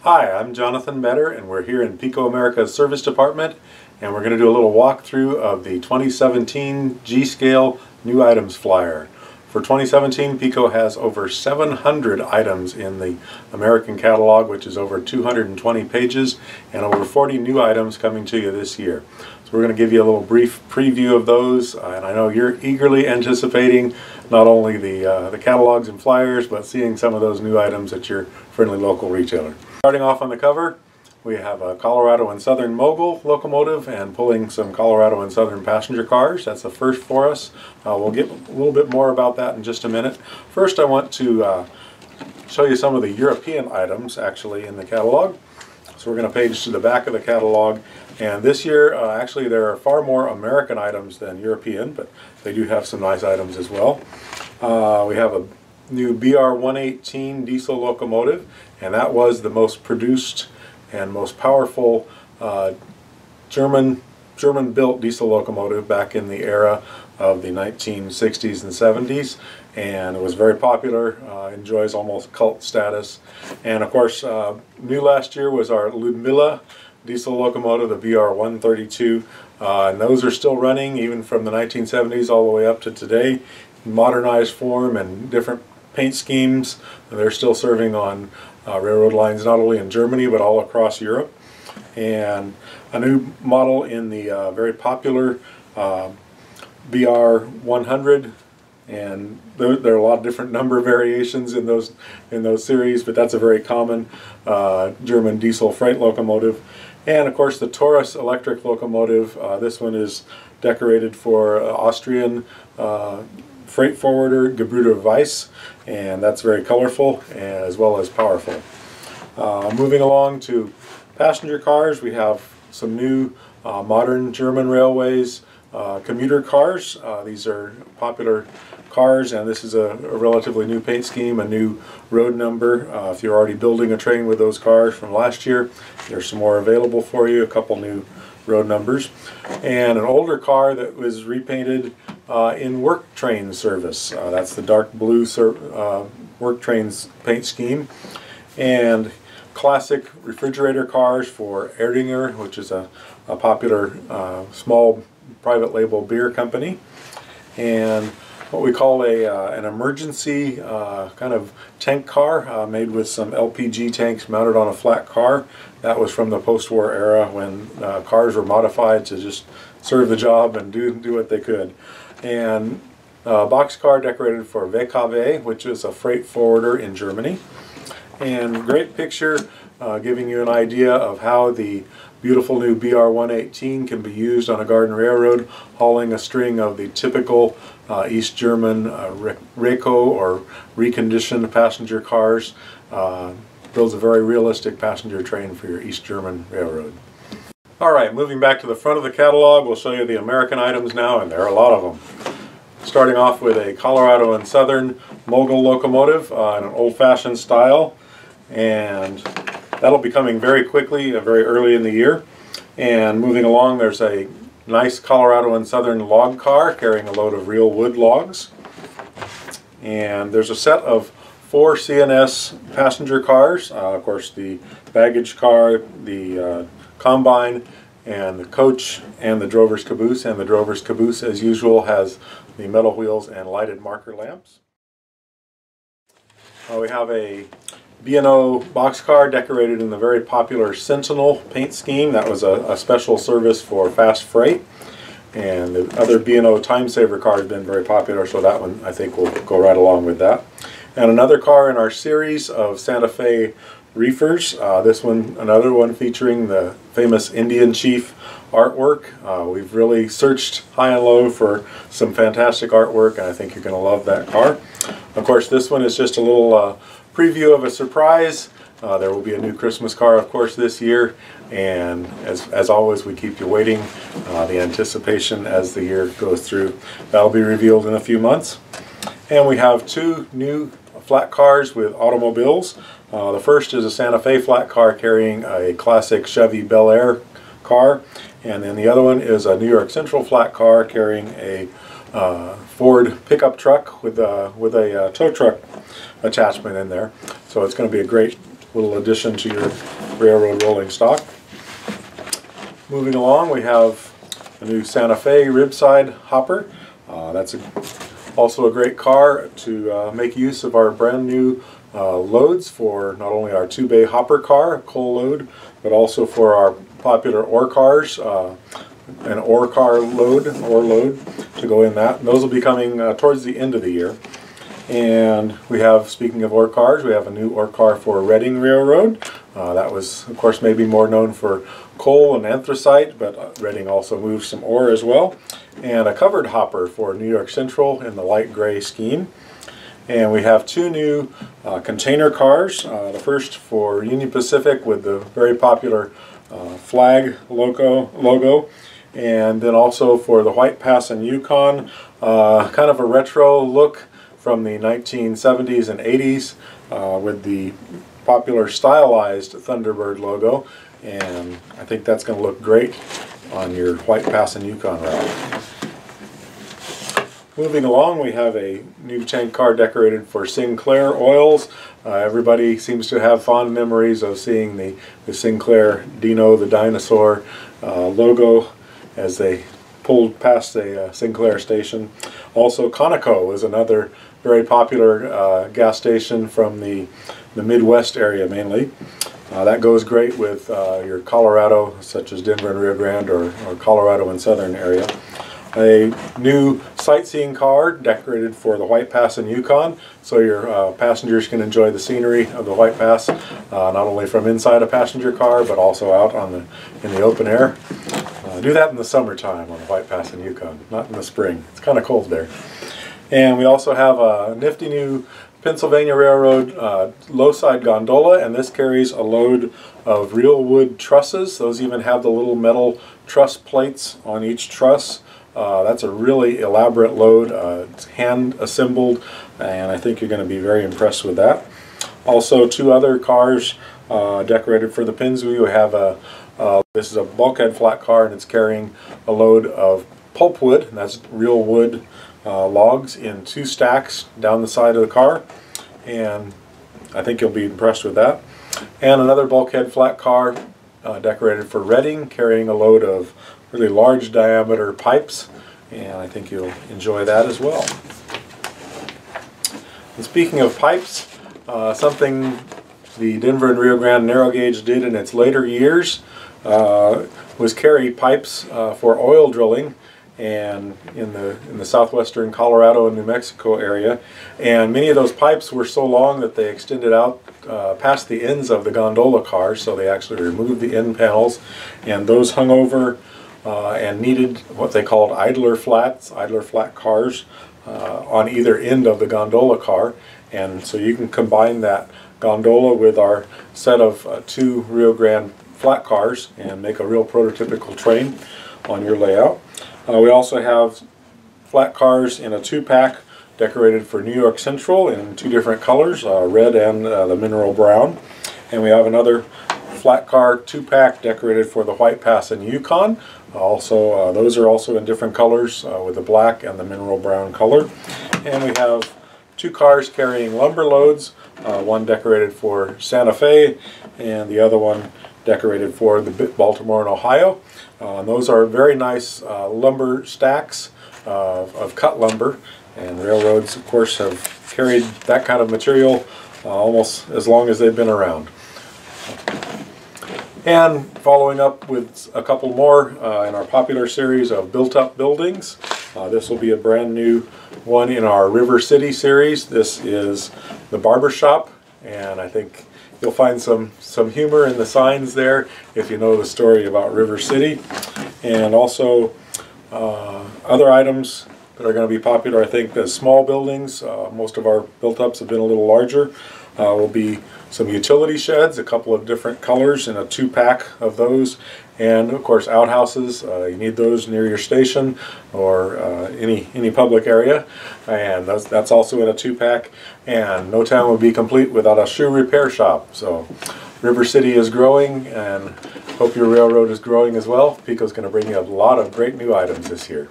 Hi, I'm Jonathan Metter, and we're here in PIKO America's Service Department, and we're going to do a little walkthrough of the 2017 G-Scale New Items Flyer. For 2017, PIKO has over 700 items in the American catalog, which is over 220 pages, and over 40 new items coming to you this year. So we're going to give you a little brief preview of those, and I know you're eagerly anticipating not only the catalogs and flyers, but seeing some of those new items at your friendly local retailer. Starting off on the cover, we have a Colorado and Southern Mogul locomotive and pulling some Colorado and Southern passenger cars. That's the first for us. We'll get a little bit more about that in just a minute. First, I want to show you some of the European items actually in the catalog. So we're going to page to the back of the catalog, and this year actually there are far more American items than European, but they do have some nice items as well. We have a new BR-118 diesel locomotive, and that was the most produced and most powerful German-built diesel locomotive back in the era of the 1960s and 70s, and it was very popular, enjoys almost cult status. And of course, new last year was our Ludmilla diesel locomotive, the BR-132, and those are still running even from the 1970s all the way up to today, modernized form and different paint schemes. They're still serving on railroad lines not only in Germany but all across Europe. And a new model in the very popular BR-100, and there are a lot of different number variations in those series, but that's a very common German diesel freight locomotive. And of course the Taurus electric locomotive. This one is decorated for Austrian freight forwarder Gebrüder Weiss, and that's very colorful as well as powerful. Moving along to passenger cars, we have some new modern German railways commuter cars. These are popular cars, and this is a relatively new paint scheme, a new road number. If you're already building a train with those cars from last year, there's some more available for you, a couple new road numbers. And an older car that was repainted in work train service. That's the dark blue work trains paint scheme. And classic refrigerator cars for Erdinger, which is a popular small private label beer company. And what we call an emergency kind of tank car made with some LPG tanks mounted on a flat car. That was from the post-war era when cars were modified to just serve the job and do what they could. And a boxcar decorated for VKW, which is a freight forwarder in Germany. And great picture giving you an idea of how the beautiful new BR-118 can be used on a garden railroad, hauling a string of the typical East German Reko or reconditioned passenger cars. Builds a very realistic passenger train for your East German railroad. Alright, moving back to the front of the catalog, we'll show you the American items now, and there are a lot of them. Starting off with a Colorado and Southern Mogul locomotive in an old-fashioned style, and that'll be coming very quickly, very early in the year. And moving along, there's a nice Colorado and Southern log car carrying a load of real wood logs. And there's a set of 4 CNS passenger cars, of course the baggage car, the combine, and the coach, and the drover's caboose. And the drover's caboose, as usual, has the metal wheels and lighted marker lamps. We have a B&O boxcar decorated in the very popular Sentinel paint scheme. That was a special service for fast freight. And the other B&O Time Saver car has been very popular, so that one I think will go right along with that. And another car in our series of Santa Fe reefers. This one, another one featuring the famous Indian Chief artwork. We've really searched high and low for some fantastic artwork, and I think you're going to love that car. Of course, this one is just a little preview of a surprise. There will be a new Christmas car, of course, this year, and as always, we keep you waiting, the anticipation as the year goes through. That'll be revealed in a few months. And we have 2 new flat cars with automobiles. The first is a Santa Fe flat car carrying a classic Chevy Bel Air car, and then the other one is a New York Central flat car carrying a Ford pickup truck with a tow truck attachment in there. So it's going to be a great little addition to your railroad rolling stock. Moving along, we have a new Santa Fe ribside hopper. That's also a great car to make use of our brand new loads for not only our 2-bay hopper car, coal load, but also for our popular ore cars, an ore load to go in that. And those will be coming towards the end of the year. And we have, speaking of ore cars, we have a new ore car for Reading Railroad. That was, of course, maybe more known for coal and anthracite, but Reading also moves some ore as well. And a covered hopper for New York Central in the light gray scheme. And we have two new container cars. The first for Union Pacific with the very popular flag logo. And then also for the White Pass and Yukon, kind of a retro look from the 1970s and 80s with the popular stylized Thunderbird logo, and I think that's going to look great on your White Pass and Yukon route. Moving along, we have a new tank car decorated for Sinclair Oils. Everybody seems to have fond memories of seeing the Sinclair Dino the Dinosaur logo as they pulled past a Sinclair station. Also, Conoco is another very popular gas station from the Midwest area mainly. That goes great with your Colorado, such as Denver and Rio Grande, or Colorado and southern area. A new sightseeing car decorated for the White Pass and Yukon, so your passengers can enjoy the scenery of the White Pass, not only from inside a passenger car, but also out in the open air. Do that in the summertime on the White Pass and Yukon, not in the spring. It's kind of cold there. And we also have a nifty new Pennsylvania Railroad low-side gondola, and this carries a load of real wood trusses. Those even have the little metal truss plates on each truss. That's a really elaborate load. It's hand assembled, and I think you're going to be very impressed with that. Also, two other cars decorated for the Penns. We have this is a bulkhead flat car, and it's carrying a load of pulpwood, and that's real wood logs in 2 stacks down the side of the car, and I think you'll be impressed with that. And another bulkhead flat car decorated for Reading, carrying a load of really large diameter pipes, and I think you'll enjoy that as well. And speaking of pipes, something the Denver and Rio Grande narrow gauge did in its later years was carry pipes for oil drilling, and in the southwestern Colorado and New Mexico area, and many of those pipes were so long that they extended out past the ends of the gondola cars, so they actually removed the end panels, and those hung over and needed what they called idler flat cars on either end of the gondola car. And so you can combine that gondola with our set of 2 Rio Grande flat cars and make a real prototypical train on your layout. We also have flat cars in a 2-pack decorated for New York Central in 2 different colors, red and the mineral brown. And we have another flat car 2-pack decorated for the White Pass and Yukon. Also, those are also in different colors with the black and the mineral brown color. And we have 2 cars carrying lumber loads, one decorated for Santa Fe and the other one decorated for the Baltimore and Ohio. Those are very nice lumber stacks of cut lumber, and railroads, of course, have carried that kind of material almost as long as they've been around. And following up with a couple more in our popular series of built-up buildings. This will be a brand new one in our River City series. This is the barber shop, and I think you'll find some humor in the signs there if you know the story about River City. And also other items that are going to be popular, I think, as small buildings. Most of our built-ups have been a little larger. Will be some utility sheds, a couple of different colors in a 2-pack of those, and of course outhouses. You need those near your station or any public area, and that's also in a 2-pack. And no town would be complete without a shoe repair shop. So River City is growing, and hope your railroad is growing as well. PIKO's going to bring you a lot of great new items this year.